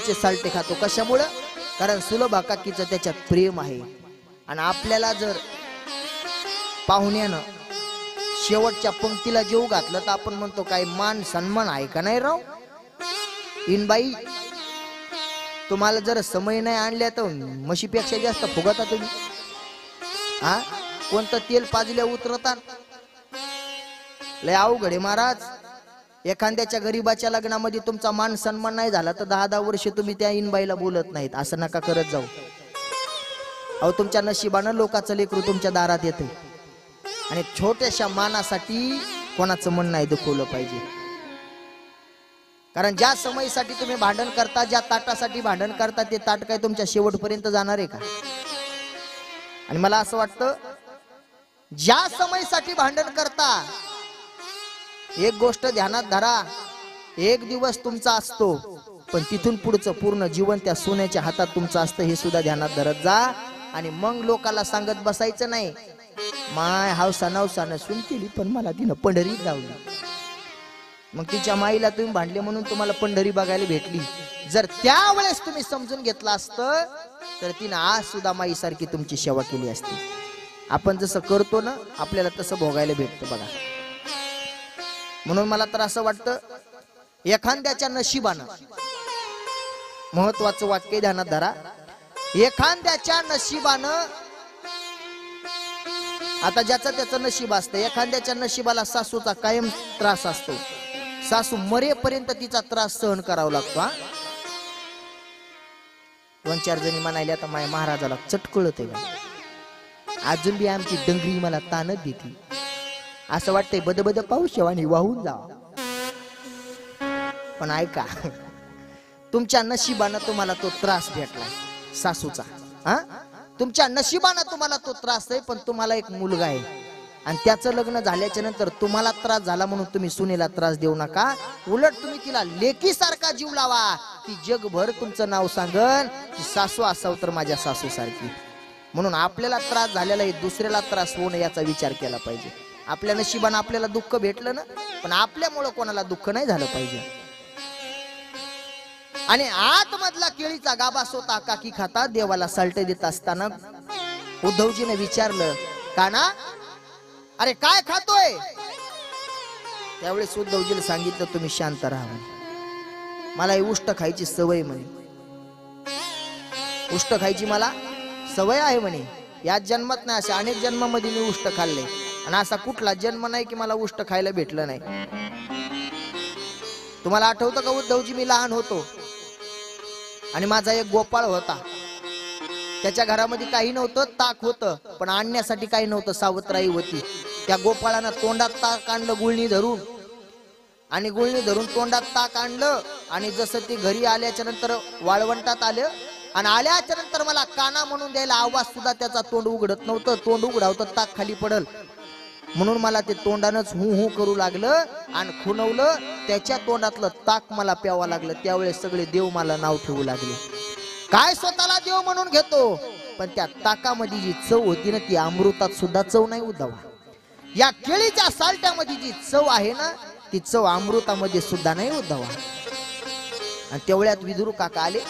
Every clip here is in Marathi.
तुमचे साल्टे खातो. कशामुळं? कारण सुलभा काकीचं त्याच्यात प्रेम आहे. आणि आपल्याला जर पाहुण्यानं शेवटच्या पंक्तीला जेव घातलं तर आपण म्हणतो काय मान सन्मान आहे का नाही राव. इनबाई तुम्हाला जर समय नाही आणल्या तर म्हशीपेक्षा जास्त फुगता तुम्ही. हा कोणतं तेल पाजल्या उतरतात. लय अवघड आहे महाराज. एखाद्याच्या गरीबाच्या लग्नामध्ये तुमचा मान सन्मान नाही झाला तर 10-10 वर्ष तुम्ही त्या इनबाईला बोलत नाहीत. असं नका करत जाऊ. अहो तुमच्या नशिबानं लोकांचं लेकरू तुमच्या दारात येते. आणि छोट्याशा मानासाठी कोणाचं मन नाही दुखवलं पाहिजे. कारण ज्या समयीसाठी तुम्ही भांडण करता, ज्या ताटासाठी भांडण करता, ते ताट काय तुमच्या शेवटपर्यंत जाणार आहे का? आणि मला असं वाटतं ज्या समयीसाठी भांडण करता, एक गोष्ट ध्यानात धरा, एक दिवस तुमचा असतो पण तिथून पुढचं पूर्ण जीवन त्या सोन्याच्या हातात तुमचं असतं. हे सुद्धा ध्यानात धरत जा. आणि मग लोकाला सांगत बसायचं नाही माय हावसा नवसानं सून केली पण मला तिनं पंढरी लावली. मग तिच्या माईला तुम्ही भांडले म्हणून तुम्हाला पंढरी बघायला भेटली. जर त्यावेळेस तुम्ही समजून घेतलं असतं तर तिनं आज सुद्धा माई सारखी तुमची सेवा केली असती. आपण जसं करतो ना आपल्याला तसं भोगायला भेटतं बघा. म्हणून मला तर असं वाटतं एखाद्याच्या नशिबानं, महत्वाचं वाक्य ध्यानात धरा, एखाद्याच्या नशिबानं, आता ज्याचं त्याचं नशीब असतं. एखाद्याच्या नशिबाला सासूचा कायम त्रास असतो. सासू मरेपर्यंत तिचा त्रास सहन करावा लागतो. 2-4 जणी म्हणायला तर माय महाराजाला चटकळत आहे अजून बी आमची डंगरी मला ताणत देते. असं वाटतंय बदबद पाऊस शेवानी वाहून जावा. पण ऐका तुमच्या नशिबानं तुम्हाला तो त्रास भेटलाय सासूचा. तुमच्या नशिबानं तुम्हाला तो त्रास आहे. पण तुम्हाला एक मुलगा आहे आणि त्याचं लग्न झाल्याच्या नंतर तुम्हाला त्रास झाला म्हणून तुम्ही सुनेला त्रास देऊ नका. उलट तुम्ही तिला लेकीसारखा जीव लावा. ती जगभर तुमचं नाव सांगन की सासू असाव तर माझ्या सासू सारखी. म्हणून आपल्याला त्रास झालेला आहे, दुसऱ्याला त्रास होऊ नये याचा विचार केला पाहिजे. आपल्या नशिबानं आपल्याला दुःख भेटलं ना, पण आपल्यामुळं कोणाला दुःख नाही झालं पाहिजे. आणि आतमधला केळीचा गाभा स्वतः काकी खाता देवाला साल्ट देत असताना उद्धवजीने विचारलं काना अरे काय खातोय. त्यावेळेस उद्धवजीला सांगितलं तुम्ही शांत राहा, मला ही उष्ट खायची सवय म्हणे. उष्ट खायची मला सवय आहे म्हणे. याच जन्मात नाही, अशा अनेक जन्मामध्ये मी उष्ट खाल्ले आणि असा कुठला जन्म नाही की मला उष्ट खायला भेटलं नाही. तुम्हाला आठवतं का उद्धवजी, मी लहान होतो आणि माझा एक गोपाळ होता. त्याच्या घरामध्ये काही नव्हतं, ताक होतं पण आणण्यासाठी काही नव्हतं, सावत्राई होती. त्या गोपाळानं तोंडात ताक आणलं गुळणी धरून, आणि गुळणी धरून तोंडात ताक आणलं. आणि जसं ते घरी आल्याच्या नंतर वाळवंटात आलं आणि आल्याच्या नंतर मला काना म्हणून द्यायला आवाज सुद्धा त्याचा तोंड उघडत नव्हतं. तोंड उघडावतं ताक खाली पडल म्हणून मला ते तोंडानच हू हू करू लागलं आणि खुणवलं. त्याच्या तोंडातलं ताक मला प्यावं लागलं. त्यावेळेस सगळे देव मला नाव ठेवू लागले. काय स्वतःला देव म्हणून घेतो, पण त्या ताकामध्ये जी चव होती ना ती अमृतात सुद्धा चव नाही उद्धवा. या केळीच्या साल्ट्यामध्ये जी चव आहे ना ती चव अमृतामध्ये सुद्धा नाही उद्धवा. आणि तेवढ्यात विदुर काका आले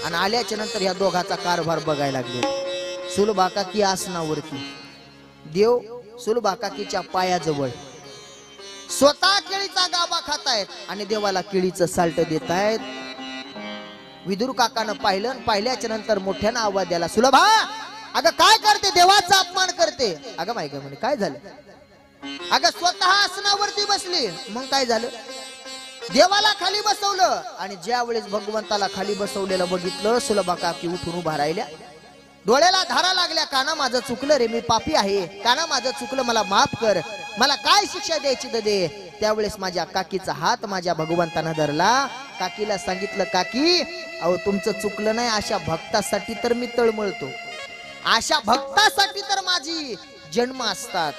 आणि आल्याच्या नंतर या दोघाचा कारभार बघायला लागले. सुलभा काकी आसनावरती, देव सुलभा काकीच्या पायाजवळ. स्वतः केळीचा गाभा खातायत आणि देवाला केळीचं साल्ट देतायत. विदुर काकानं पाहिलं, पाहिल्याच्या नंतर मोठ्यानं आवाज द्याला, सुलभा अगं काय करते, देवाचा अपमान करते. अगं माहिती म्हणे काय झालं. अगं स्वतः आसनावरती बसली, मग काय झालं. देवाला खाली बसवलं आणि ज्या वेळेस भगवंताला खाली बसवलेलं बघितलं, सुलभा काकी उठून उभा राहिल्या. डोळ्याला धारा लागल्या, काना माझं चुकलं रे, मी पापी आहे, काना माझं चुकलं, मला माफ कर, मला काय शिक्षा द्यायची तर दे. त्यावेळेस माझ्या काकीचा हात माझ्या भगवंतानं धरला. काकीला सांगितलं, काकी अहो तुमचं चुकलं नाही, अशा भक्तासाठी तर मी तळमळतो, अशा भक्तासाठी तर माझी जन्म असतात.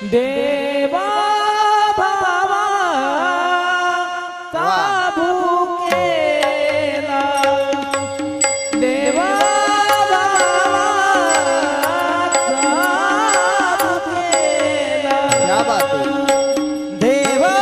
देवा भावा भूकेला, देवा देवा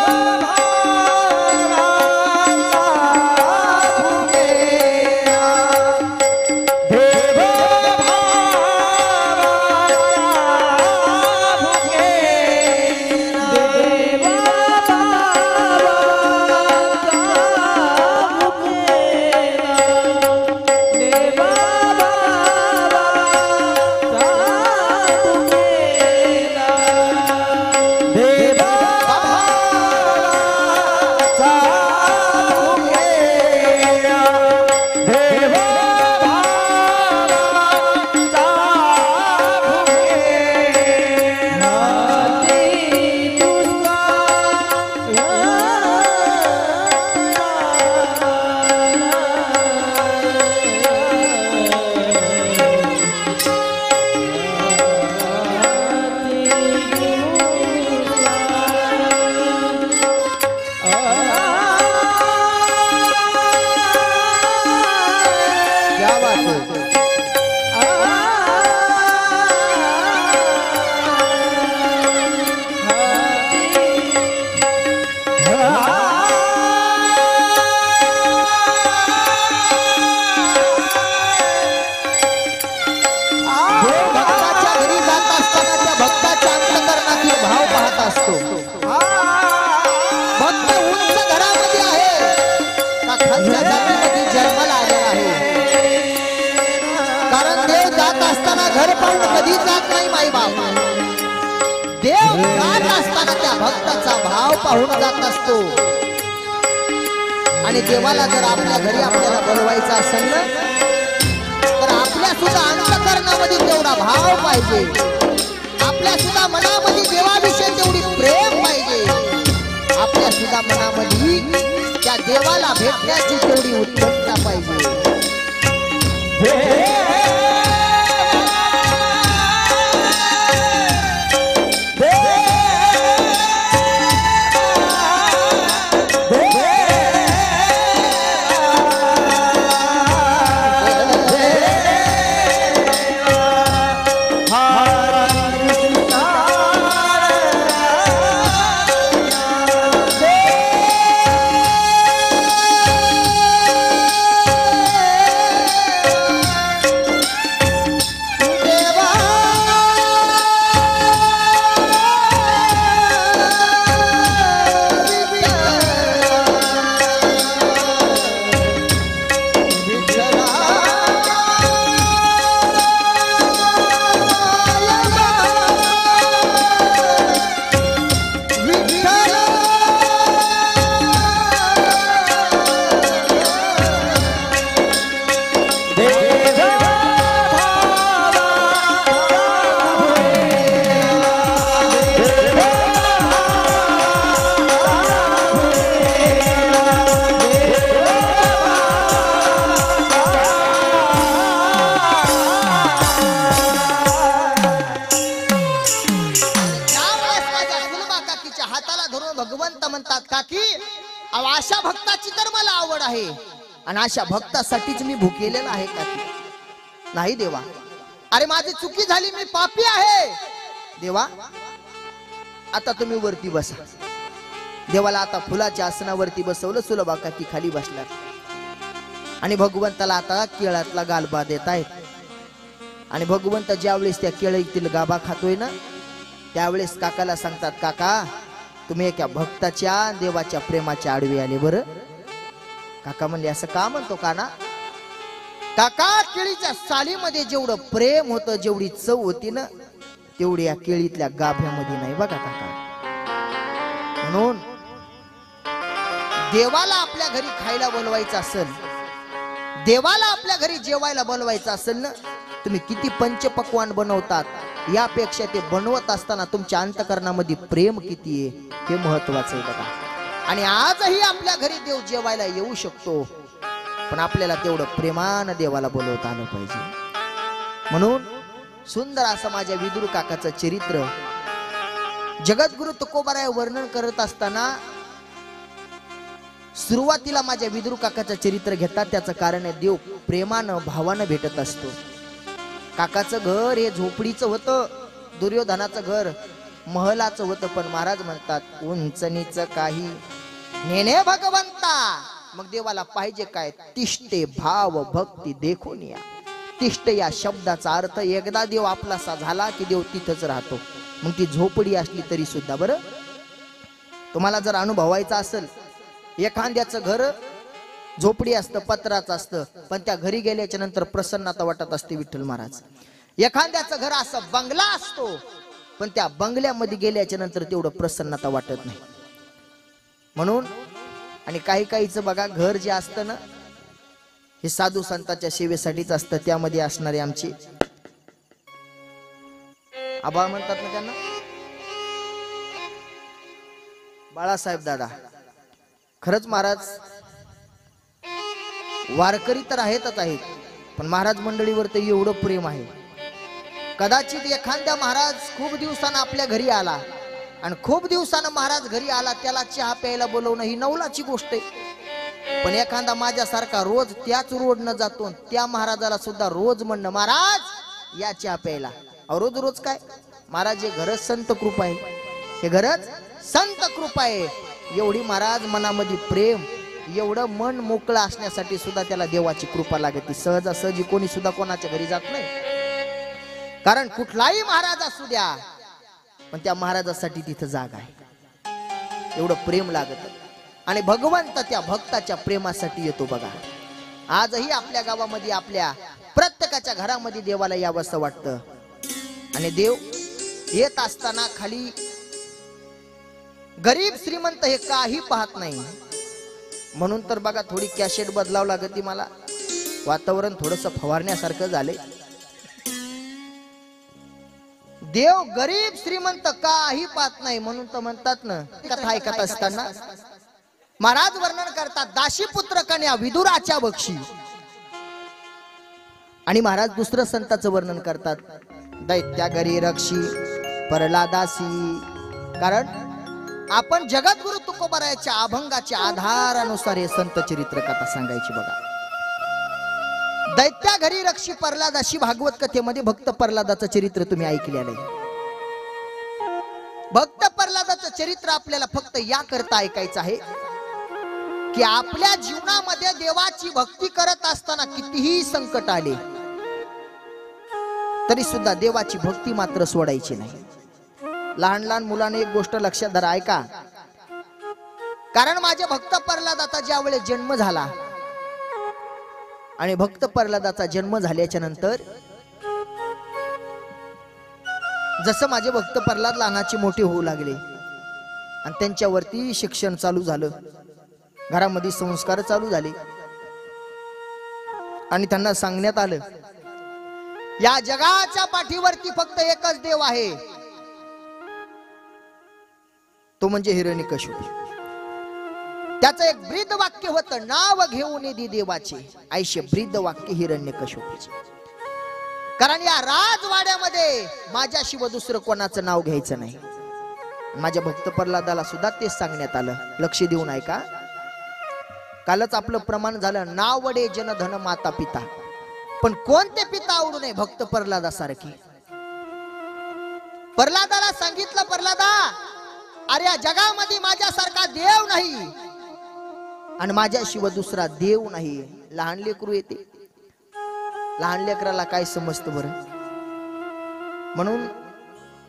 बात है. भक्त उंच घरामध्ये आहे का खालच्या जातीमध्ये जन्माला आलेला आहे. कारण देव जात असताना घर पाहून कधी जात नाही माई बाप. देव जात असताना त्या भक्ताचा भाव पाहून जात असतो. आणि देवाला जर आपल्या घरी आपल्याला बोलवायचं असेल ना तर आपल्या सुद्धा अंतःकरणामध्ये तेवढा भाव पाहिजे. आपल्या सुद्धा मनामध्ये देवाविषयी तेवढी प्रेम पाहिजे. आपल्या सुद्धा मनामध्ये त्या देवाला भेटण्याची तेवढी उत्सुकता पाहिजे. अशा भक्ताची तर मला आवड आहे आणि अशा भक्तासाठीच मी भुकेलेला आहे का नाही देवा. अरे माझी चुकी झाली, मी पापी आहे देवा. आता तुम्ही वरती बसा. देवाला आता फुलाच्या आसनावरती बसवलं. सुलभा काकी खाली बसला आणि भगवंताला आता केळातला गालबा देत आहेत. आणि भगवंत ज्यावेळेस त्या केळीतील गाभा खातोय ना त्यावेळेस काकाला सांगतात, काका तुम्ही एका भक्ताच्या देवाच्या प्रेमाच्या आडवी आले. बरं काका म्हणले, असं का म्हणतो का ना काका? केळीच्या सालीमध्ये जेवढं प्रेम होतं, जेवढी चव होती ना तेवढी या केळीतल्या गाभ्यामध्ये नाही बघा काका. म्हणून देवाला आपल्या घरी खायला बोलवायचं असेल, देवाला आपल्या घरी जेवायला बोलवायचं असेल ना, तुम्ही किती पंचपक्वान बनवतात यापेक्षा ते बनवत असताना तुमच्या अंतःकरणामध्ये प्रेम किती आहे हे महत्वाचं आहे बघा. आणि आजही आपल्या घरी देव जेवायला येऊ शकतो, पण आपल्याला तेवढं प्रेमानं देवाला बोलवता आलं पाहिजे. म्हणून सुंदर असं माझ्या विदुर काकाचं चरित्र जगद्गुरु तुकोबाराय वर्णन करत असताना सुरुवातीला माझ्या विदुर काकाचं चरित्र घेतात. त्याचं कारण आहे देव प्रेमानं भावानं भेटत असतो. काकाचं घर हे झोपडीचं होतं, दुर्योधनाचं घर महलाचं होतं. पण महाराज म्हणतात उंचनीच काही नेने भगवंता. मग देवाला पाहिजे काय? तिष्ठे भाव भक्ती देखून या. तिष्ठ या शब्दाचा अर्थ एकदा देव आपलासा झाला की देव तिथंच राहतो. मग ती झोपडी असली तरी सुद्धा. बरं तुम्हाला जर अनुभवायचा असेल, एखाद्याचं घर झोपडी असतं, पत्राचं असतं, पण त्या घरी गेल्याच्या नंतर प्रसन्नता वाटत असते विठ्ठल महाराज. एखाद्याचं घर असं बंगला असतो, पण त्या बंगल्यामध्ये गेल्याच्या नंतर तेवढं प्रसन्नता वाटत नाही. म्हणून आणि काही काहीचं बघा घर जे असतं ना हे साधू संतांच्या सेवेसाठीच असतं. त्यामध्ये असणारे आमचे आबा म्हणतात ना त्यांना, बाळासाहेब दादा. खरंच महाराज वारकरी तर आहेतच आहेत, पण महाराज मंडळीवर तर एवढं प्रेम आहे. कदाचित एखाद्या महाराज खूप दिवसानं आपल्या घरी आला आणि खूप दिवसानं महाराज घरी आला, त्याला चहा प्यायला बोलवणं ही नवलाची गोष्ट आहे. पण एखादा माझ्यासारखा रोज त्याच रोडनं जातो, त्या महाराजाला सुद्धा रोज म्हणणं महाराज या चहा प्यायला. रोज रोज काय महाराज, हे घरच संत कृपा आहे, हे घरच संत कृपा आहे. एवढी महाराज मनामध्ये प्रेम, एवढं मन मोकळं असण्यासाठी सुद्धा त्याला देवाची कृपा लागते. सहजासहजी कोणी सुद्धा कोणाच्या घरी जात नाही, कारण कुठलाही महाराज असू द्या पण त्या महाराजासाठी तिथं जागा आहे. एवढं प्रेम लागत आणि भगवंत त्या भक्ताच्या प्रेमासाठी येतो बघा. आजही आपल्या गावामध्ये आपल्या प्रत्येकाच्या घरामध्ये देवाला यावंसं वाटतं. आणि देव येत असताना खाली गरीब श्रीमंत हे काही पाहत नाही. म्हणून तर बघा थोडी कॅसेट बदलावं लागते मला, वातावरण थोडस फवारण्यासारखं झाले. देव गरीब श्रीमंत काही पाहत नाही. म्हणून तर म्हणतात ना, कथा ऐकत असताना महाराज वर्णन करतात दाशीपुत्र कन्या विदुराच्या बक्षी. आणि महाराज दुसरं संताचं वर्णन करतात दैत्या घरी रक्षी परला दासी. कारण आपण जगद्गुरु तुकोबारायाच्या अभंगाच्या आधारानुसार हे संत चरित्र कथा सांगायची बघा. दैत्या घरी रक्षी प्रल्हादाशी भागवत कथेमध्ये भक्त प्रल्हादाचं चरित्र तुम्ही ऐकलेलं आहे. भक्त प्रल्हादाचं चरित्र आपल्याला फक्त या करता ऐकायचं आहे की आपल्या जीवनामध्ये देवाची भक्ती करत असताना कितीही संकट आले तरी सुद्धा देवाची भक्ती मात्र सोडायची नाही. लहान लहान मुलाने एक गोष्ट लक्षात धरा, ऐका. कारण माझे भक्त प्रल्हादाचा ज्या वेळेस जन्म झाला आणि भक्त प्रल्हादाचा जन्म झाल्याच्या नंतर जसं माझे भक्त प्रल्हाद लहानाचे मोठे होऊ लागले आणि त्यांच्यावरती शिक्षण चालू झालं, घरामध्ये संस्कार चालू झाले आणि त्यांना सांगण्यात आलं या जगाच्या पाठीवरती फक्त एकच देव आहे, तो म्हणजे हिरण्यकशिपू. त्याचं एक ब्रीद वाक्य होतं, नाव घेऊन दे देवाचे आयशे. ब्रीद वाक्य हिरण्यकशिपूचे. कारण या राजवाड्यामध्ये माझ्याशिवाय दुसरं कोणाचं नाव घ्यायचं नाही. माझ्या भक्त प्रल्हादाला सुद्धा तेच सांगण्यात आलं. लक्ष देऊन ऐका. कालच आपलं प्रमाण झालं, नावडे जनधन माता पिता, पण कोणते पिता आवडू नये भक्त प्रल्हादासारखे. प्रल्हादाला सांगितलं, प्रल्हादा अरे या जगामध्ये माझ्यासारखा देव नाही आणि माझ्याशिवाय दुसरा देव नाही. लहान लेकरू येते, लहान लेकराला काय समजतं बरं. म्हणून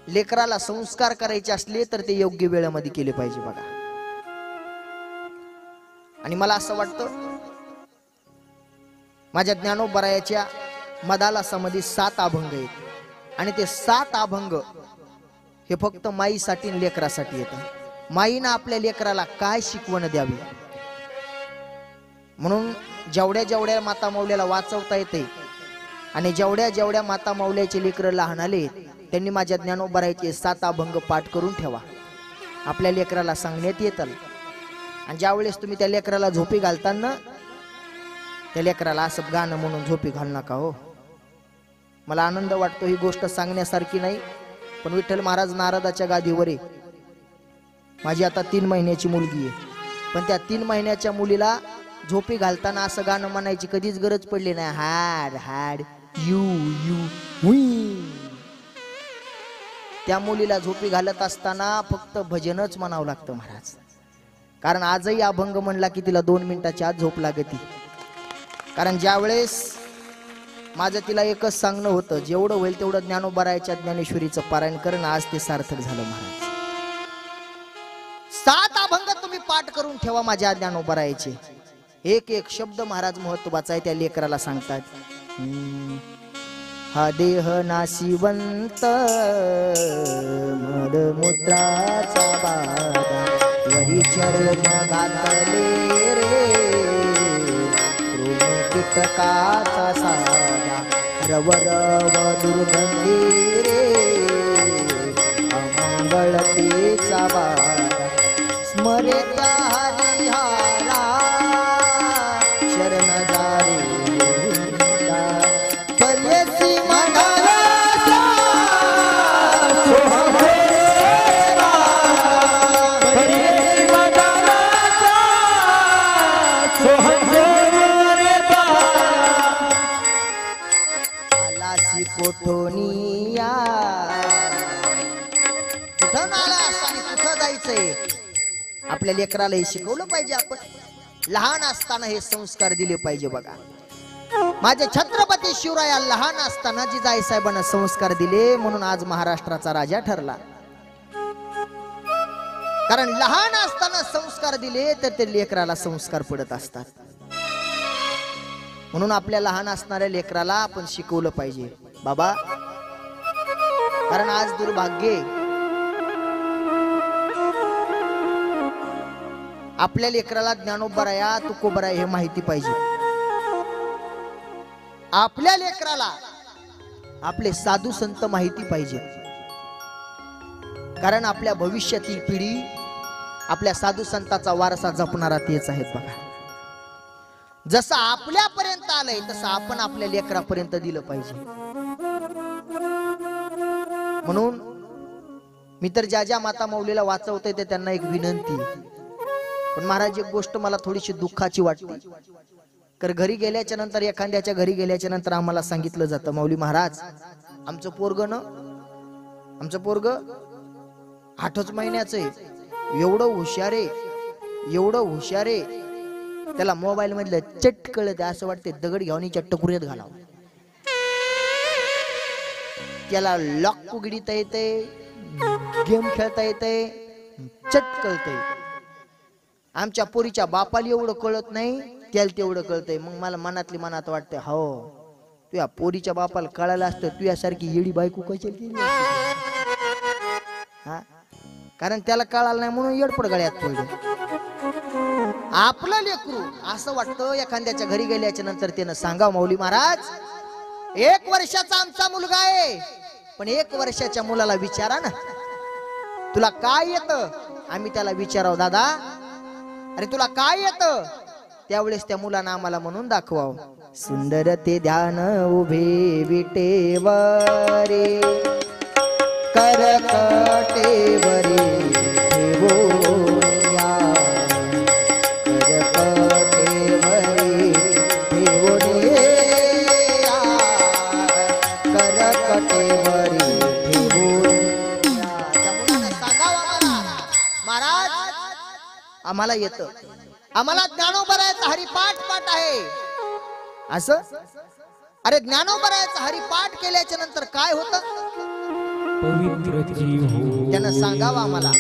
लेकराला संस्कार करायचे असले तर ते योग्य वेळेमध्ये केले पाहिजे बघा. आणि मला असं वाटतं माझ्या ज्ञानोबरायाच्या मदाला समाधी 7 अभंग आहेत आणि ते 7 अभंग हे फक्त माईसाठी आणि लेकरासाठी येतात. माईनं आपल्या लेकराला काय शिकवण द्यावी म्हणून जेवढ्या जेवढ्या माता माऊल्याला वाचवता येते आणि जेवढ्या जेवढ्या माता माऊल्याचे लेकरं लहान आले त्यांनी माझ्या ज्ञानोबरायाचे 7 अभंग पाठ करून ठेवा. आपल्या लेकराला सांगण्यात येतात. आणि ज्या वेळेस तुम्ही त्या लेकराला झोपी घालताना त्या लेकराला असं गाणं म्हणून झोपी घालू नका हो. मला आनंद वाटतो, ही गोष्ट सांगण्यासारखी नाही पण विठ्ठल महाराज नारदाच्या गादीवर आहे. माझी आता 3 महिन्याची मुलगी आहे, पण त्या 3 महिन्याच्या मुलीला झोपी घालताना असं गाणं म्हणायची कधीच गरज पडली नाही. हाड हाड यू यू हुई. त्या मुलीला झोपी घालत असताना फक्त भजनच म्हणावं लागतं महाराज. कारण आजही अभंग म्हणला की तिला 2 मिनिटाच्या आत झोप लागती. कारण ज्या वेळेस माझं तिला एकच सांगणं होतं, जेवढं होईल तेवढं ज्ञानोबरायाच्या ज्ञानेश्वरीचं पारायण करणं. आज ते सार्थक झालं महाराज. 7 अभंग तुम्ही पाठ करून ठेवा माझ्या ज्ञानोबरायाचे. एक एक शब्द महाराज महत्वाचा आहे. त्या लेकराला सांगतात, हा देह नाशिवंत मदमुद्राचा बाधा वरी चर्म घातले रे कीटकाचा साधा रवरव दुर्गंधी रे अमंगळतेचा बाधा स्मरे त्या हरिहारा शरण जारे पर्यसी मंडला सोहा कोठोनिया कुठं आलास आणि कुठं जायचंय आपल्या लेकराला हे शिकवलं पाहिजे. आपण लहान असताना हे संस्कार दिले पाहिजे. बघा माझे छत्रपती शिवराया लहान असताना जिजाईसाहेबांना संस्कार दिले म्हणून आज महाराष्ट्राचा राजा ठरला. कारण लहान असताना संस्कार दिले तर ते लेकराला संस्कार पडत असतात. म्हणून आपल्या लहान असणाऱ्या लेकराला आपण शिकवलं पाहिजे बाबा. कारण आज दुर्भाग्य आपल्या लेकराला ज्ञानोबराया तुकोबराया हे माहिती पाहिजे. आपल्या लेकराला आपले साधू संत माहिती पाहिजे. कारण आपल्या भविष्यातील पिढी आपल्या साधू संताचा वारसा जपणारा तेच आहेत. बघा जसं आपल्यापर्यंत आलंय तसं आपण आपल्या लेकरापर्यंत दिलं पाहिजे. म्हणून मी तर ज्या ज्या माता माऊलीला वाचवते ते त्यांना एक विनंती. पण महाराज एक गोष्ट मला थोडीशी दुःखाची वाटते. तर घरी गेल्याच्या नंतर एखाद्याच्या घरी गेल्याच्या नंतर आम्हाला सांगितलं जातं माऊली महाराज आमचं पोरग 8च महिन्याचं आहे. एवढं हुशार आहे त्याला मोबाईल मधलं चट कळत असं वाटते दगड घेऊन टकुऱ्यात घालावं. त्याला लॉक उघडीता येते गेम खेळता येते चट कळतंय. आमच्या पोरीच्या बापाला एवढं कळत नाही त्याला तेवढं कळतंय. मग मला मनात वाटतंय हो तुझ्या पोरीच्या बापाला कळायला असतं तुझ्यासारखी येडी बायको कशाला केली हा. कारण त्याला कळालं नाही म्हणून येडपड गळ्यात पडलं. आपलं लेकरू असं वाटतं एखाद्याच्या घरी गेल्याच्या नंतर त्यानं सांगा माऊली महाराज 1 वर्षाचा आमचा मुलगा आहे. पण 1 वर्षाच्या मुलाला विचारा ना तुला काय येतं. आम्ही त्याला विचाराव दादा अरे तुला काय येतं. त्यावेळेस त्या मुलांना आम्हाला म्हणून दाखवाव सुंदर ते ध्यान उभे विटेवरे करकटेवरे ठेवोया करकटेवरे ठेवोया करकटेवरे ठेवोया. त्या मुलांना सांगावं महाराज आम्हाला येतं. आम्हाला ज्ञानोबरायाचा हरिपाठ आहे असं. अरे ज्ञानोबरायाचा हरिपाठ केल्याच्या नंतर काय होतं पवित्र जीव हो त्यानं सांगावं आम्हाला.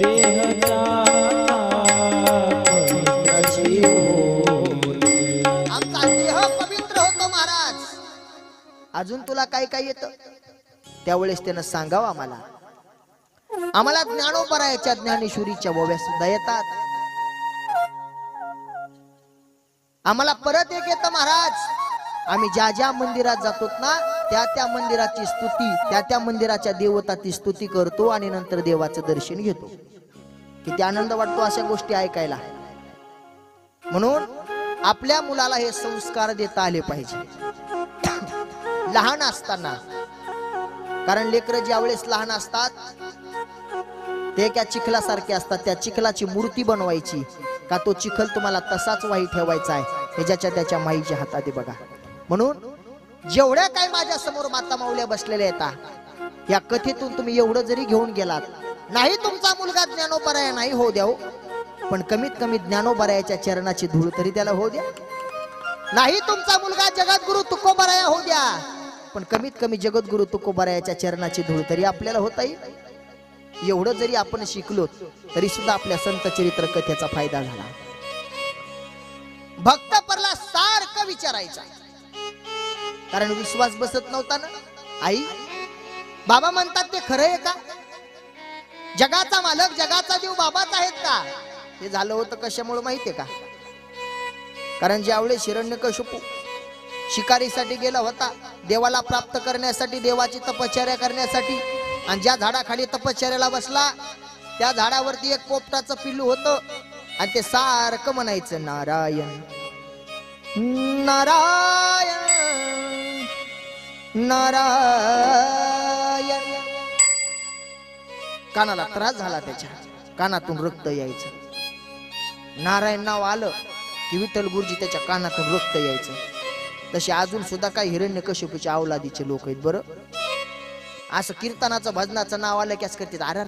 देहचा पवित्र जीव हो आमचा देह पवित्र होतो महाराज. अजून तुला काय काय येतं त्यावेळेस त्यानं सांगावं आम्हाला. आम्हाला ज्ञानोबरायाच्या ज्ञानेश्वरीच्या ओव्या सुद्धा येतात. आम्हाला परत एक येतं महाराज. आम्ही ज्या ज्या मंदिरात जातो ना त्या मंदिराची स्तुती त्या मंदिराच्या देवताची स्तुती करतो आणि नंतर देवाचं दर्शन घेतो. किती आनंद वाटतो अशा गोष्टी ऐकायला. म्हणून आपल्या मुलाला हे संस्कार देता आले पाहिजे लहान असताना. कारण लेकरं ज्या वेळेस लहान असतात ते एका चिखलासारखे असतात. त्या चिखलाची मूर्ती बनवायची का तो चिखल तुम्हाला तसाच वाही ठेवायचा आहे हे ज्याच्या त्याच्या माईच्या हातात आहे. बघा म्हणून जेवढ्या काय माझ्या समोर माता माऊल्या बसलेल्या येतात या कथेतून तुम्ही एवढं जरी घेऊन गेलात नाही तुमचा मुलगा ज्ञानोबराया नाही हो द्या पण कमीत कमी ज्ञानोबरायाच्या चरणाची धूळ तरी त्याला हो द्या. नाही तुमचा मुलगा जगद्गुरु तुकोबराया हो द्या पण कमीत कमी जगद्गुरु तुकोबरायाच्या चरणाची धूळ तरी आपल्याला होता येईल. एवढं जरी आपण शिकलो तरी सुद्धा आपल्या संत चरित्र कथेचा फायदा झाला. भक्त परला सारखं विचारायचा कारण विश्वास बसत नव्हता ना. आई बाबा म्हणतात ते खरं आहे का. जगाचा मालक जगाचा देव बाबाच आहेत का. हे झालं होतं कशामुळे माहितीये का. कारण ज्यावेळेस हिरण्यकशिपू शिकारीसाठी गेला होता देवाला प्राप्त करण्यासाठी देवाची तपश्चर्या करण्यासाठी आणि ज्या झाडाखाली तपश्चर्याला बसला त्या झाडावरती एक पोपटाचं पिल्लू होतं आणि ते सारखं म्हणायचं नारायण नारायण नारायण. कानाला त्रास झाला त्याच्या कानातून रक्त यायचं. नारायण नाव आलं की विठ्ठल गुरुजी त्याच्या कानातून रक्त यायचं. तसे अजून सुद्धा काही हिरण्यकश्यपूच्या अवलादीचे लोक आहेत बरं. असं कीर्तनाचं भजनाचं नाव आलं की असं करतात, अरे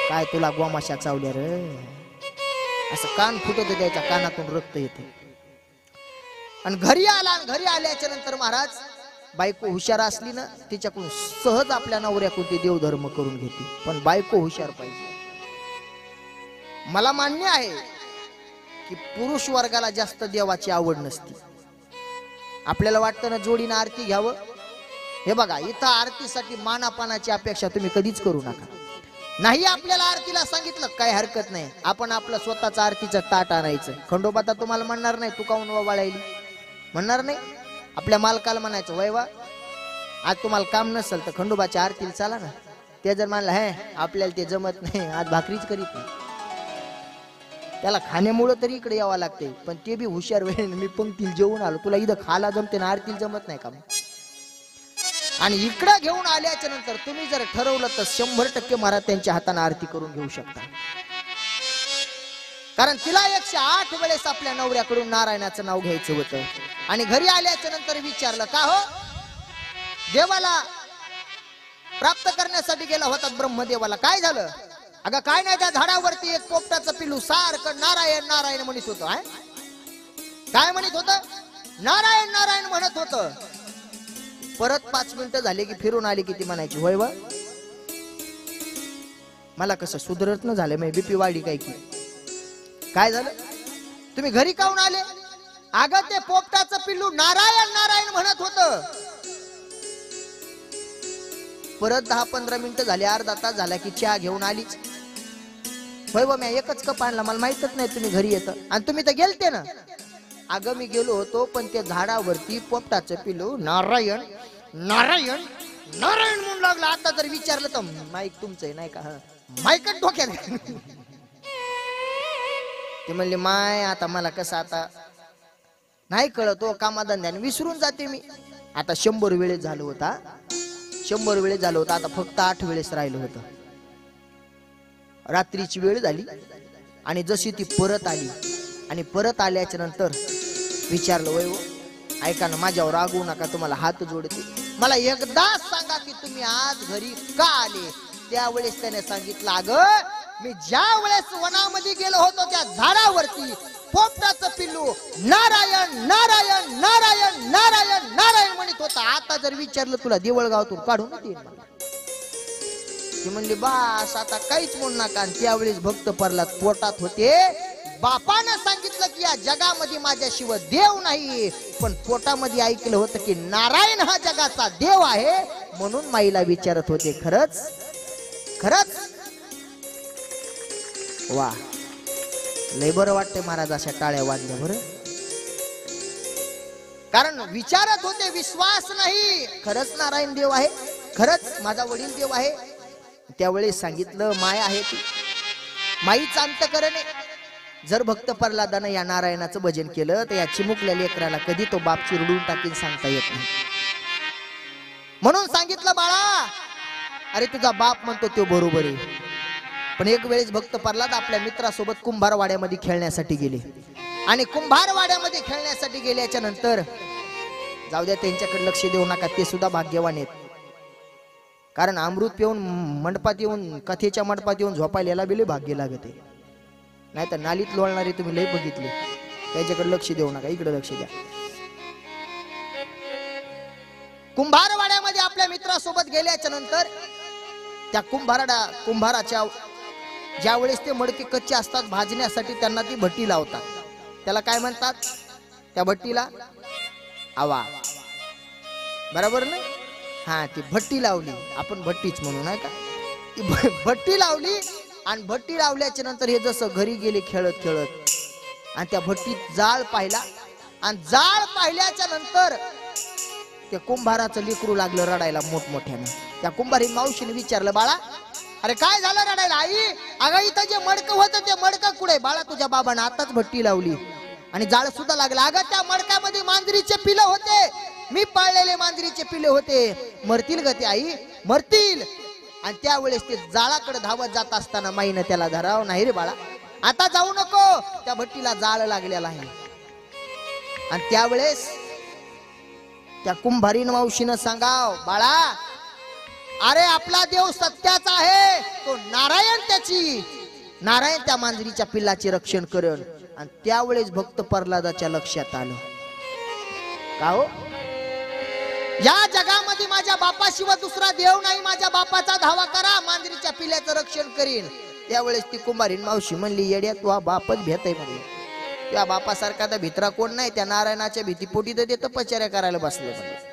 काय तुला गोमाशा चावल्या रे, असं कान फुटत द्यायचा, कानातून रक्त येते. आणि घरी आला, आणि घरी आल्याच्या नंतर महाराज बायको हुशार असली ना, तिच्याकडून सहज आपल्या नवऱ्याकडून ते देवधर्म करून घेते. पण बायको हुशार पाहिजे. मला मान्य आहे की पुरुष वर्गाला जास्त देवाची आवड नसते. आपल्याला वाटतं ना जोडीनं आरती घ्यावं. हे बघा, इथं आरतीसाठी मानापानाची अपेक्षा तुम्ही कधीच करू नका. नाही आपल्याला आरतीला सांगितलं काय हरकत नाही, आपण आपलं स्वतःच आरतीचं ताट आणायचं. खंडोबा तर तुम्हाला म्हणणार नाही तू काऊन ववाळायली, म्हणणार नाही. आपल्या मालकाला म्हणायचं, वैवा आज तुम्हाला काम नसेल तर खंडोबाच्या आरतीला चाला ना. ते जर म्हणलं हे आपल्याला ते जमत नाही, आज भाकरीच करीत नाही, त्याला खाण्यामुळं तरी इकडे यावं लागते. पण ते बी हुशार वेळेने मी पंक्तीला जेवून आलो, तुला इथं खाला जमते ना, आरतीला जमत नाही का. आणि इकडं घेऊन आल्याच्या नंतर तुम्ही जर ठरवलं तर 100% महाराज त्यांच्या हाताने आरती करून घेऊ शकता. कारण तिला 108 वेळेस आपल्या नवऱ्याकडून नारायणाचं नाव घ्यायचं होतं. आणि घरी आल्याच्या नंतर विचारलं, का हो देवाला प्राप्त करण्यासाठी गेला होता ब्रह्मदेवाला, काय झालं. अगं काय नाही, त्या झाडावरती एक पोपटाचं पिल्लू सारखं नारायण नारायण म्हणत होतं. काय म्हणत होत, नारायण नारायण म्हणत होत. परत 5 मिनिटं झाले की फिरून आली की ती म्हणायची, होय वा मला कसं सुधरत न झालं, मी बीपी वाढी काय की. काय झालं, तुम्ही घरी काऊन आले. अगं ते पोपटाचं पिल्लू नारायण नारायण म्हणत होत. परत 10-15 मिनिटं झाली, अर्धा तास झाला की चहा घेऊन आलीच. होय वा, मी एकच कप आणला, मला माहितच नाही तुम्ही घरी येतं. आणि तुम्ही तर गेलते ना. अगं मी गेलो होतो, पण त्या झाडावरती पोपटाचं पिल्लू नारायण नारायण नारायण म्हणून लागला. आता जर विचारलं तर माईक तुमचं नाही का, माईकच डोक्यात. ते म्हणले, माय आता मला कसं आता नाही कळत हो, कामाधंद्याने विसरून जाते मी. आता 100 वेळेस झालं होता, 100 वेळेस झालं होतं, आता फक्त 8 वेळेस राहिलं होतं. रात्रीची वेळ झाली आणि जशी ती परत आली, आणि परत आल्याच्या नंतर विचारलं, वय ऐका ना, माझ्यावर रागवू नका, तुम्हाला हात जोडते, मला एकदा सांगा की तुम्ही आज घरी का आले. त्यावेळेस त्याने सांगितलं, अगं मी ज्या वेळेस वनामध्ये गेलो होतो त्या झाडावरती पोपटाचं पिल्लू नारायण नारायण नारायण नारायण नारायण म्हणत होता. आता जर विचारलं तुला देवळगावातून काढून देईन. ती म्हणली, बास आता काहीच म्हणू नका. आणि त्यावेळेस भक्त प्रल्हाद पोटात होते. बापानं सांगितलं की या जगामध्ये माझ्याशिवाय देव नाही, पण पोटामध्ये ऐकलं होतं की नारायण हा जगाचा देव आहे. म्हणून माईला विचारत होते, खरंच खरंच. वा, लय बरं वाटतंय महाराज अशा टाळ्या वाजल्या बरं. कारण विचारत होते, विश्वास नाही, खरंच नारायण देव आहे, खरंच माझा वडील देव आहे. त्यावेळेस सांगितलं, माय आहे ती माईच अंतकरण आहे. जर भक्त प्रल्हादानं या नारायणाचं भजन केलं तर या चिमुकल्या लेकराला कधी तो बाप चिरडून टाकील सांगता येत नाही. म्हणून सांगितलं, बाळा अरे तुझा बाप म्हणतो तो बरोबर आहे. पण एक वेळेस भक्त प्रल्हाद आपल्या मित्रासोबत कुंभारवाड्यामध्ये खेळण्यासाठी गेले. आणि कुंभारवाड्यामध्ये खेळण्यासाठी गेल्याच्या नंतर, जाऊ द्या त्यांच्याकडे लक्ष देऊ नका, ते सुद्धा भाग्यवान आहेत. कारण अमृत पिऊन मंडपात येऊन, कथेच्या मंडपात येऊन झोपायला याला बिले भाग्य लागत आहे. नाही तर नालीत लोळणारे तुम्ही लय बघितले. त्याच्याकडे लक्ष देऊ नका, इकडे लक्ष द्या. कुंभारवाड्यामध्ये आपल्या मित्रासोबत गेल्याच्या नंतर त्या कुंभाराच्या ज्या वेळेस ते मडके कच्चे असतात भाजण्यासाठी त्यांना ती भट्टी लावतात. त्याला काय म्हणतात, त्या भट्टीला आवा, बरोबर नाही. हा, ती भट्टी लावली, आपण भट्टीच म्हणू नाही का. ती भट्टी लावली. आणि भट्टी लावल्याच्या नंतर हे जसं घरी गेले खेळत खेळत, आणि त्या भट्टीत जाळ पाहिला. आणि जाळ पाहिल्याच्या नंतर त्या कुंभाराचं लेकरू लागलं रडायला मोठमोठ्यानं. त्या कुंभारी मावशीने विचारलं, बाळा अरे काय झालं रडायला. आई, अगं इथं जे मडकं होतं ते मडकं कुठे. बाळा तुझ्या बाबानं आताच भट्टी लावली आणि जाळ सुद्धा लागला. अगं त्या मडकामध्ये मांजरीचे पिलं होते, मी पाळलेले मांजरीचे पिले होते. मरतील ग ते आई, मरतील. आणि त्यावेळेस ते जाळाकडे धावत जात असताना माईनं त्याला धराव, नाही रे बाळा आता जाऊ नको, त्या भट्टीला जाळ लागलेला आहे. आणि त्यावेळेस त्या कुंभारीन मावशीनं सांगाव, बाळा अरे आपला देव सत्याचा आहे, तो नारायण त्याची नारायण त्या मांजरीच्या पिल्लाचे रक्षण करेल. आणि त्यावेळेस भक्त प्रल्हादाच्या लक्षात आलं, का हो या जगामध्ये माझ्या बापाशिवाय दुसरा देव नाही, माझ्या बापाचा धावा करा, मांजरीच्या पिल्ल्याचं रक्षण करीन. त्यावेळेस ती कुंभारीन मावशी म्हणली, येड्या तू हा बापच भेट आहे म्हणजे, त्या बापासारखा तर भित्रा कोण नाही, त्या नारायणाच्या भीतीपोटी तर ते तपश्चर्या करायला बसले म्हणजे.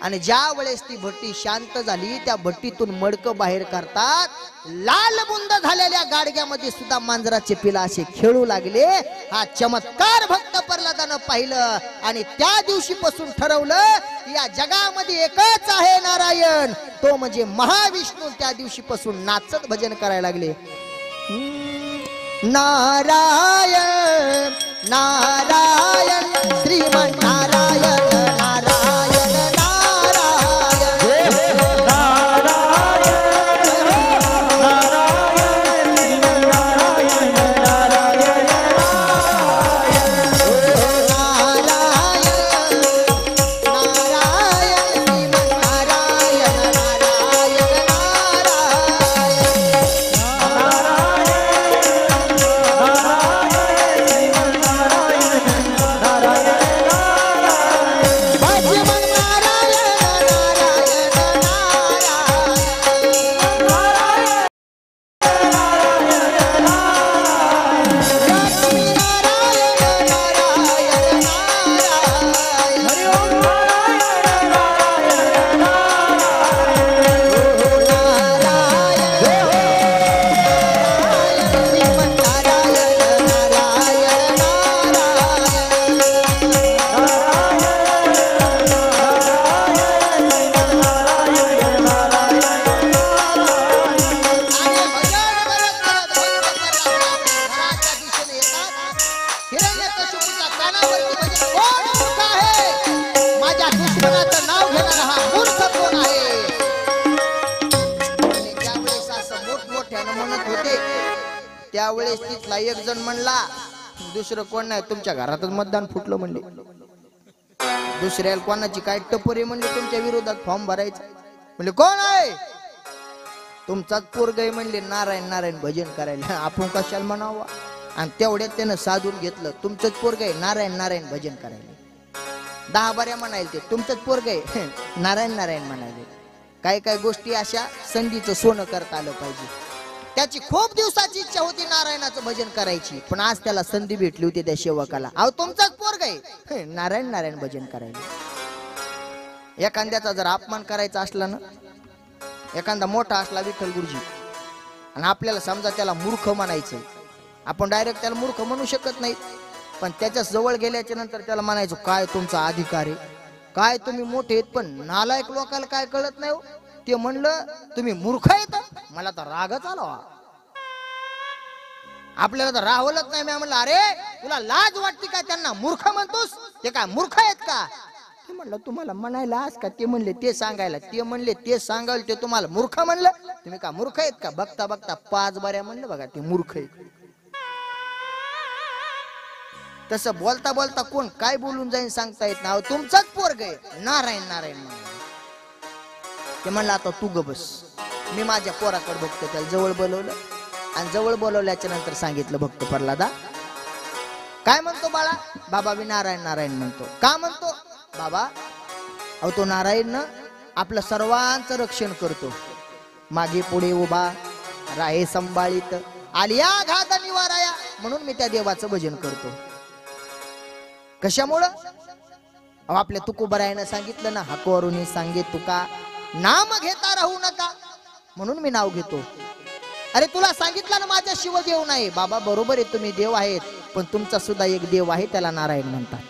आणि ज्या वेळेस ती भट्टी शांत झाली, त्या भट्टीतून मडकं बाहेर करतात, लाल बुंद झालेल्या गाडग्यामध्ये सुद्धा मांजराचे पिला असे खेळू लागले. हा चमत्कार भक्त प्रल्हादानं पाहिलं आणि त्या दिवशीपासून ठरवलं की या जगामध्ये एकच आहे नारायण, तो म्हणजे महाविष्णू. त्या दिवशीपासून नाचत भजन करायला लागले, नारायण नारायण श्रीमन नारायण नारायण त्यावेळेस तिथला एक जण म्हणला, दुसरं कोण नाही, तुमच्या घरातच मतदान फुटलं म्हणले. दुसऱ्याला कोणाची काय टपोरे म्हणले, तुमच्या विरोधात फॉर्म भरायचा म्हणले. कोण आहे? तुमचाच पोरग आहे म्हणले, नारायण नारायण भजन करायला. आपण कशाला म्हणावा? आणि तेवढ्यात त्यानं साधून घेतलं, तुमचंच पोरग आहे नारायण नारायण भजन करायला. 10 बाऱ्या म्हणायला ते तुमचंच पोरग आहे नारायण नारायण म्हणायले. काय काय गोष्टी अशा संधीचं सोनं करता आलं पाहिजे. त्याची खूप दिवसाची इच्छा होती नारायणाचं भजन करायची, पण आज त्याला संधी भेटली होती त्या सेवकाला. अहो तुमचाच पोरग आहे नारायण नारायण भजन करायला. एखाद्याचा जर अपमान करायचा असला ना, एखादा मोठा असला विठ्ठल गुरुजी, आणि आपल्याला समजा त्याला मूर्ख म्हणायचं, आपण डायरेक्ट त्याला मूर्ख म्हणू शकत नाही, पण त्याच्या जवळ गेल्याच्या नंतर त्याला म्हणायचं, काय तुमचा अधिकार आहे, काय तुम्ही मोठे आहेत. पण नालायक लोकांना काय कळत नाही हो, ते म्हणलं तुम्ही मूर्ख आहेत. मला तर रागच आला, आपल्याला तर राहवलंच नाही. मी म्हणलं, अरे तुला लाज वाटते का, त्यांना मूर्ख म्हणतोस, ते काय मूर्ख आहेत का? ते म्हणलं तुम्हाला म्हणायला आज का? ते म्हणले ते सांगायला. ते म्हणले ते सांगायला, ते तुम्हाला मूर्ख म्हणलं. तुम्ही का मूर्ख आहेत का? बघता बघता 5 बाऱ्या म्हणलं बघा ते मूर्ख आहेत. तसं बोलता बोलता कोण काय बोलून जाईन सांगता येत ना. तुमचाच पोरग आहे नारायण नारायण म्हणून. ते म्हणलं आता तू ग बस. मी माझ्या पोराकडे बघतो. त्याला जवळ बोलवलं आणि जवळ बोलवल्याच्या नंतर सांगितलं, भक्त प्रल्हादा काय म्हणतो बाळा? बाबा मी नारायण नारायण म्हणतो. का म्हणतो? बाबा अहो तो नारायण ना आपलं सर्वांचं रक्षण करतो, मागे पुढे उभा राहे संभाळीत, आलिया घात निवाराया, म्हणून मी त्या देवाचं भजन करतो. कशामुळं? आपल्या तुकोबरायानं सांगितलं ना, हाकोवरून सांगे तुका नाम घेता राहू नका, म्हणून मी नाव घेतो. अरे तुला सांगितलं ना माझ्या शिव देव नाही. बाबा बरोबर आहे, तुम्ही देव आहेत, पण तुमचा सुद्धा एक देव आहे, त्याला नारायण म्हणतात.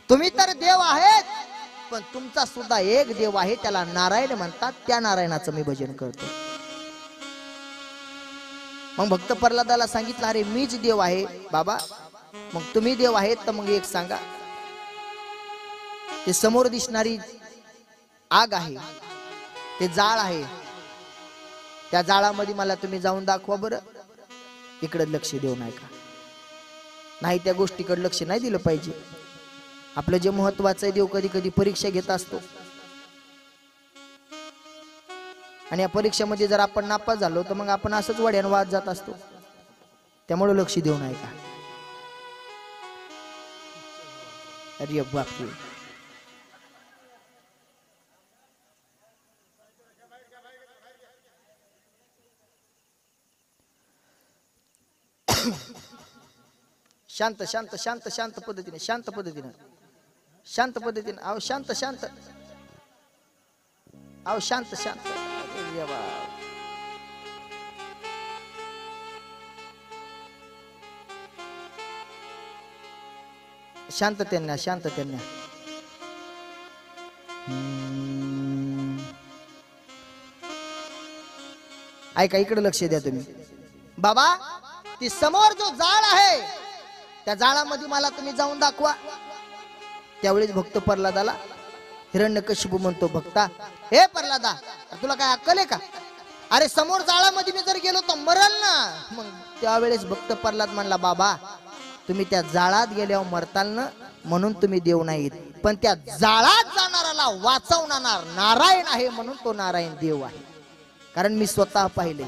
तुम्ही तर देव आहेत, पण तुमचा सुद्धा एक देव आहे, त्याला नारायण म्हणतात. त्या नारायणाचं मी भजन करतो. मग भक्त प्रल्हादाला सांगितलं, अरे मीच देव आहे बाबा. मग तुम्ही देव आहेत तर मग एक सांगा, ते समोर दिसणारी आग आहे, ते जाळ आहे, त्या जाळामध्ये मला तुम्ही जाऊन दाखवा बरं. इकडे लक्ष देऊ नका. नाही त्या गोष्टीकडे लक्ष नाही दिलं पाहिजे. आपलं जे महत्वाचं आहे देव कधी कधी परीक्षा घेत असतो आणि या परीक्षेमध्ये जर आपण नापास झालो तर मग आपण असंच वड्यान वाद जात असतो. त्यामुळे लक्ष देऊ नये का. अरे बापरे, शांत शांत शांत शांत पद्धतीने शांत पद्धतीने शांत पद्धतीने अहो शांत शांत अहो शांत शांत. अरे बाप. शांत त्यांना शांत त्यांना. ऐका इकडे लक्ष द्या तुम्ही. बाबा ती समोर जो जाळ आहे त्या जाळामध्ये मला तुम्ही जाऊन दाखवा. त्यावेळेस भक्त प्रल्हादाला हिरण्यकशिपू म्हणतो, भक्ता हे प्रल्हादा तुला काय अक्कल आहे का? अरे समोर जाळामध्ये मी जर गेलो तर मरल ना. मग त्यावेळेस भक्त प्रल्हाद म्हणला, बाबा तुम्ही त्या जाळात गेल्यावर मरताल ना म्हणून तुम्ही देव नाहीत, पण त्या जाळात जाणाराला वाचवणार नारायण आहे म्हणून तो नारायण देव आहे. कारण मी स्वतः पाहिले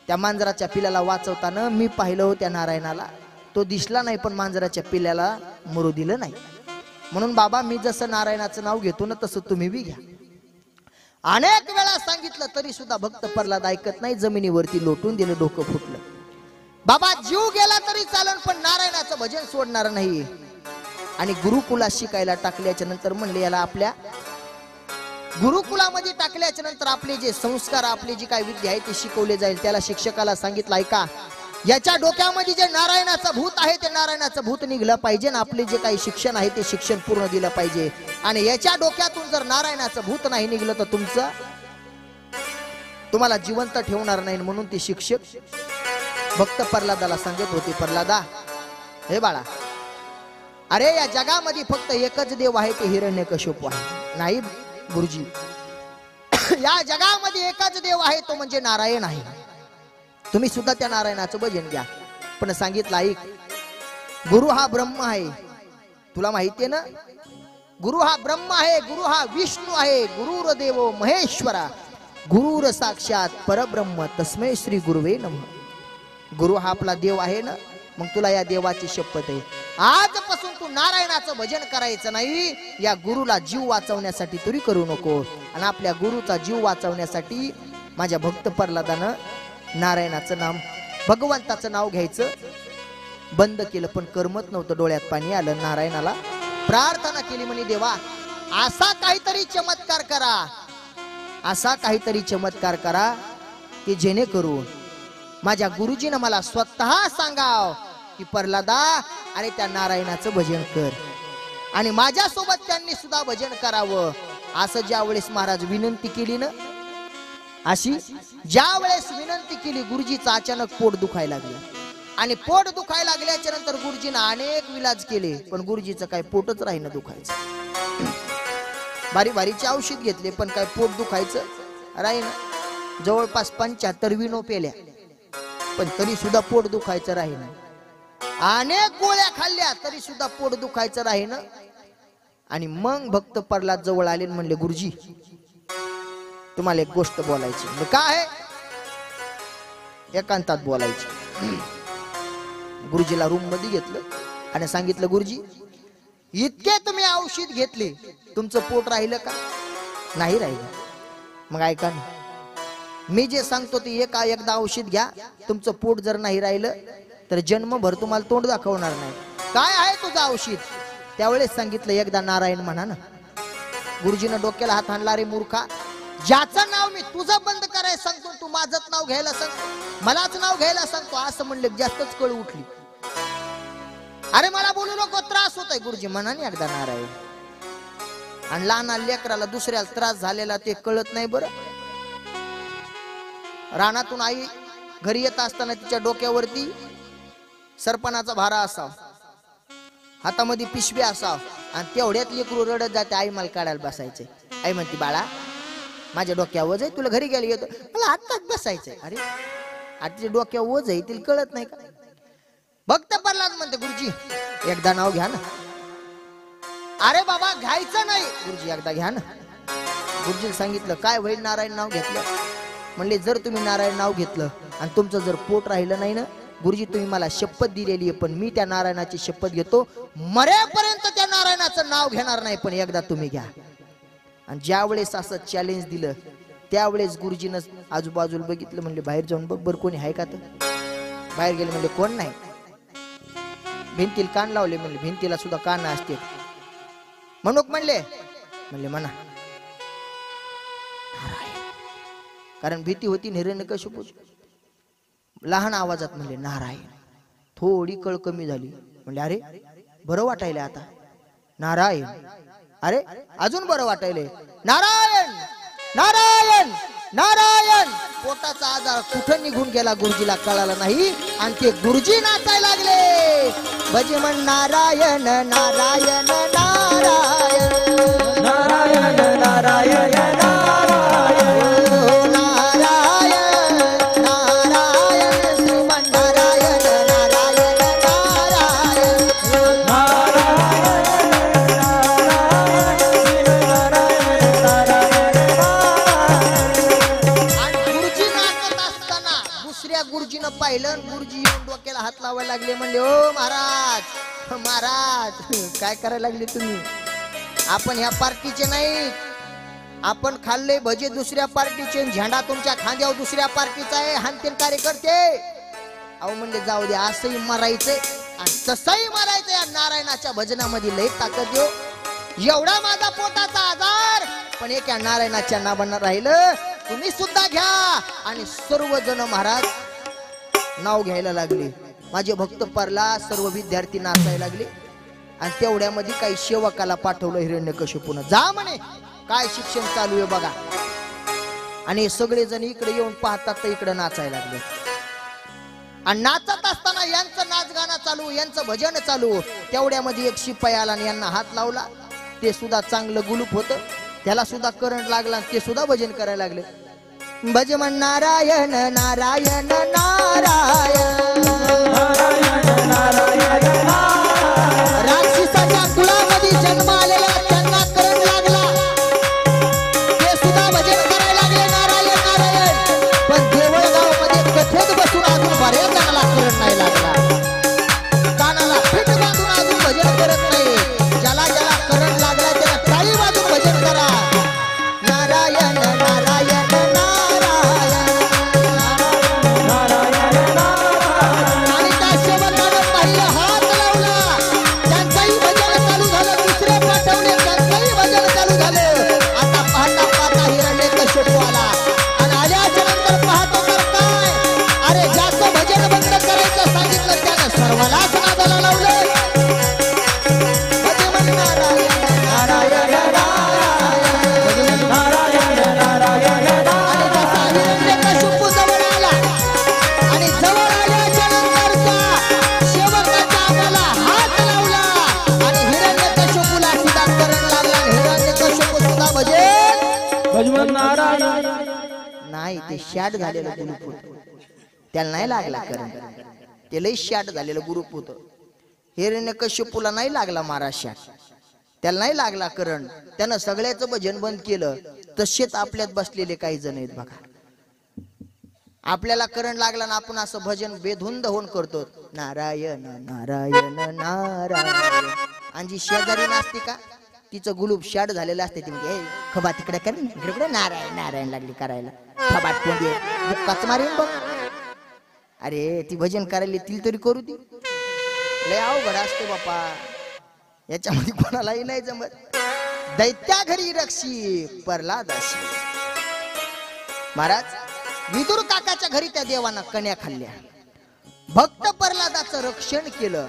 त्या मांजराच्या पिल्याला वाचवताना मी पाहिलं हो त्या नारायणाला. तो दिसला नाही पण मांजराच्या पिल्याला मरू दिलं नाही. म्हणून बाबा मी जसं नारायणाचं नाव घेतो ना तसं तुम्ही बी घ्या. अनेक वेळा सांगितलं तरी सुद्धा भक्त प्रल्हाद ऐकत नाही. जमिनीवरती लोटून दिलं, डोकं फुटलं. बाबा जीव गेला तरी चालन पण नारायणाचं भजन सोडणार नाही. आणि गुरुकुलात शिकायला टाकल्याच्या नंतर म्हणले याला आपल्या गुरुकुलामध्ये टाकल्याच्या नंतर आपले जे संस्कार आपली जी काय विद्या आहे ती शिकवले जाईल. त्याला शिक्षकाला सांगितलं, ऐका याच्या डोक्यामध्ये जे नारायणाचं भूत आहे ते नारायणाचं भूत निघलं पाहिजे ना. आपले जे काही शिक्षण आहे ते शिक्षण पूर्ण दिलं पाहिजे. आणि याच्या डोक्यातून जर नारायणाचं भूत नाही निघलं तर तुम्हाला जिवंत ठेवणार नाही. म्हणून ते शिक्षक भक्त प्रल्हादाला सांगत होते, प्रल्हादा हे बाळा, अरे या जगामध्ये फक्त एकच देव आहे ते हिरण्यकशिपू आहे. नाही गुरुजी, या जगामध्ये एकच देव आहे तो म्हणजे नारायण आहे. तुम्ही सुद्धा त्या नारायणाचं भजन घ्या. पण सांगितलं ऐक, गुरु हा ब्रह्म आहे. तुला माहितीये ना, गुरु हा ब्रह्म आहे, गुरु हा विष्णू आहे. गुरुर देवो महेश्वरा, गुरुर साक्षात परब्रह्म तस्मै श्री गुरुवे नमः. गुरु हा आपला देव आहे ना. मग तुला या देवाची शपथ आहे, आजपासून तू नारायणाचं भजन करायचं नाही. या गुरुला जीव वाचवण्यासाठी तरी करू नको. आणि आपल्या गुरुचा जीव वाचवण्यासाठी माझ्या भक्त प्रल्हादानं नारायणाचं नाम, भगवंताचं नाव घ्यायचं बंद केलं. पण करमत नव्हतं, डोळ्यात पाणी आलं. नारायणाला प्रार्थना केली, म्हणे देवा असा काहीतरी चमत्कार करा, असा काहीतरी चमत्कार करा की जेणेकरून माझ्या गुरुजीनं मला स्वतः सांगाव की प्रल्हादा अरे त्या नारायणाचं भजन कर. आणि माझ्यासोबत त्यांनी सुद्धा भजन करावं. असं ज्या वेळेस महाराज विनंती केली ना, अशी ज्या वेळेस विनंती केली गुरुजीचं अचानक पोट दुखायला लागलं. आणि पोट दुखायला लागल्याच्या नंतर गुरुजीनं अनेक विलाज केले पण गुरुजीचं काय पोटच राहीना दुखायचं. बारी बारीचे औषध घेतले पण काय पोट दुखायचं राहीना. जवळपास 75 विनो पेल्या पण तरी सुद्धा पोट दुखायचं राहीना. अनेक गोळ्या खाल्ल्या तरी सुद्धा पोट दुखायचं राहीना. आणि मग भक्त प्रल्हाद जवळ आले म्हणले, गुरुजी तुम्हाला एक गोष्ट बोलायची. म्हणजे काय आहे? एकांतात बोलायची. गुरुजीला रूम मध्ये घेतलं आणि सांगितलं, गुरुजी इतके तुम्ही औषध घेतले तुमचं पोट राहिलं का? नाही राहिलं. मग ऐका ना, मी जे सांगतो ते एकदा औषध घ्या. तुमचं पोट जर नाही राहिलं तर जन्मभर तुम्हाला तोंड दाखवणार नाही. काय आहे तुझं औषध? त्यावेळेस सांगितलं, एकदा नारायण म्हणा ना. गुरुजीनं डोक्याला हात आणला, रे मूर्खा, ज्याचं नाव मी तुझं बंद करायला सांगतो तू माझंच नाव घ्यायला सांगतो, मलाच नाव घ्यायला सांगतो. असं म्हणले जास्तच कळ उठली. अरे मला बोलू नको, त्रास होतोय. गुरुजी म्हणा ना एकदा नारायण. आणि लहान लेकराला दुसऱ्याला त्रास झालेला ते कळत नाही. बरं, रानातून आई घरी येत असताना तिच्या डोक्यावरती सरपणाचा भारा असावा, हातामध्ये पिशवी असाव आणि तेवढ्यात लेकरू रडत जाते, आई मला काढायला बसायचंय. आई म्हणते, बाळा माझ्या डोक्यावर वज आहे, तुला घरी गेली येतो, मला आत्ताच बसायचंय. अरे आजच्या डोक्यावर वज आहे तिला कळत नाही का? भक्त प्रल्हाद म्हणते गुरुजी एकदा नाव घ्या ना. अरे बाबा घ्यायचं नाही. गुरुजी एकदा घ्या ना. गुरुजीने सांगितलं काय होईल नारायण नाव घेतलं. म्हणले जर तुम्ही नारायण नाव घेतलं आणि तुमचं जर पोट राहिलं नाही ना गुरुजी तुम्ही मला शपथ दिलेली आहे पण मी त्या नारायणाची शपथ घेतो मरेपर्यंत त्या नारायणाचं नाव घेणार नाही पण एकदा तुम्ही घ्या. आणि ज्या वेळेस असं चॅलेंज दिलं त्यावेळेस गुरुजीनं आजूबाजूला बघितलं म्हणले बाहेर जाऊन बघ बरं कोणी आहे का. तर बाहेर गेले म्हणले कोण नाही. भिंतीला कान लावले म्हणले भिंतीला सुद्धा कान असते. म्हणूक म्हणले म्हणा कारण भीती होती हिरण्यकशिपूची. लहान आवाजात म्हणले नारायण. थोडी कळ कमी झाली. म्हणले अरे बरं वाटायले आता. नारायण. अरे अजून बरं वाटायले. नारायण नारायण नारायण. पोटाचा आजार कुठं निघून गेला गुरुजीला कळालं नाही आणि ते गुरुजी नाचायला लागले. भजे म्हण नारायण नारायण नारायण नारायण नारायण पाहिलं गुरुजी येऊन डोक्याला हात लावायला लागले. म्हणले ओ महाराज महाराज काय करायला लागले तुम्ही. आपण ह्या पार्टीचे नाही. आपण खाल्ले भजे दुसऱ्या पार्टीचे झेंडा तुमच्या खांद्यावर दुसऱ्या पार्टीचा आहे. हानतेन कार्यकर्ते. अहो म्हणले जाऊ दे असंही मरायचंय आणि तसंही मरायचंय. या नारायणाच्या भजनामध्ये लय ताकद देऊ. एवढा माझा पोटाचा आजार पण एका नारायणाच्या नावानं राहिलं. तुम्ही सुद्धा घ्या. आणि सर्वजण महाराज नाव घ्यायला लागले. माझे भक्त परला सर्व विद्यार्थी नाचायला लागले. आणि तेवढ्यामध्ये काही सेवकाला पाठवलं हिरण्यकशिपूनं. जा म्हणे काय शिक्षण चालू आहे बघा. आणि सगळेजण इकडे येऊन पाहतात तर इकडे नाचायला लागले. आणि नाचत असताना यांचं नाच गाणं चालू यांचं भजन चालू. तेवढ्यामध्ये एक शिपाई आला आणि यांना हात लावला. ते सुद्धा चांगलं गुलूप होतं. त्याला सुद्धा करंट लागला. ते सुद्धा भजन करायला लागले. भज म्हण नारायण नारायण नारायण राक्षसाच्या कुळामध्ये जन्म आलेला त्यांना करंट लागला. ते सुद्धा भजन करायला लागले नारायण नारायण. पण देवळगाव मध्ये कथेत बसून अजून बऱ्याच जणाला करंट नाही लागला. कानाला फिट बांधून अजून भजन करत नाही. ज्याला ज्याला करंट लागला त्याला टाळी वाजून भजन करा. नारायण नारायण नाही. ते शॅट झालेलं गुरुप होत. त्याला नाही लागला करंट. ते लई शॅट झालेलं गुरुप होत. हिरण्यकशिपूला नाही लागला महाराज शॅट. त्याला नाही लागला करंट. त्यानं सगळ्याचं भजन बंद केलं. तसेच आपल्यात बसलेले काही जण आहेत बघा. आपल्याला करंट लागला ना आपण असं भजन बेधुंद होऊन करतो. नारायण नारायण नारायण. आणि जी शेजारी नाचते का तिचं गुलूप शाट झालेलं असते. ती म्हणजे खबा तिकडे कर इकडे नारायण नारायण लागली करायला. खबाट कोंडी बुक्काच मारेन बघ. अरे ती भजन करायला तिला तरी करू. ती लय अवघड असते बापा. याच्यामध्ये कोणालाही नाही जमत. दैत्या घरी रक्षी प्रल्हादाशी. महाराज विदुर काकाच्या घरी त्या देवानं कन्या खाल्ल्या. भक्त प्रल्हादाचं रक्षण केलं.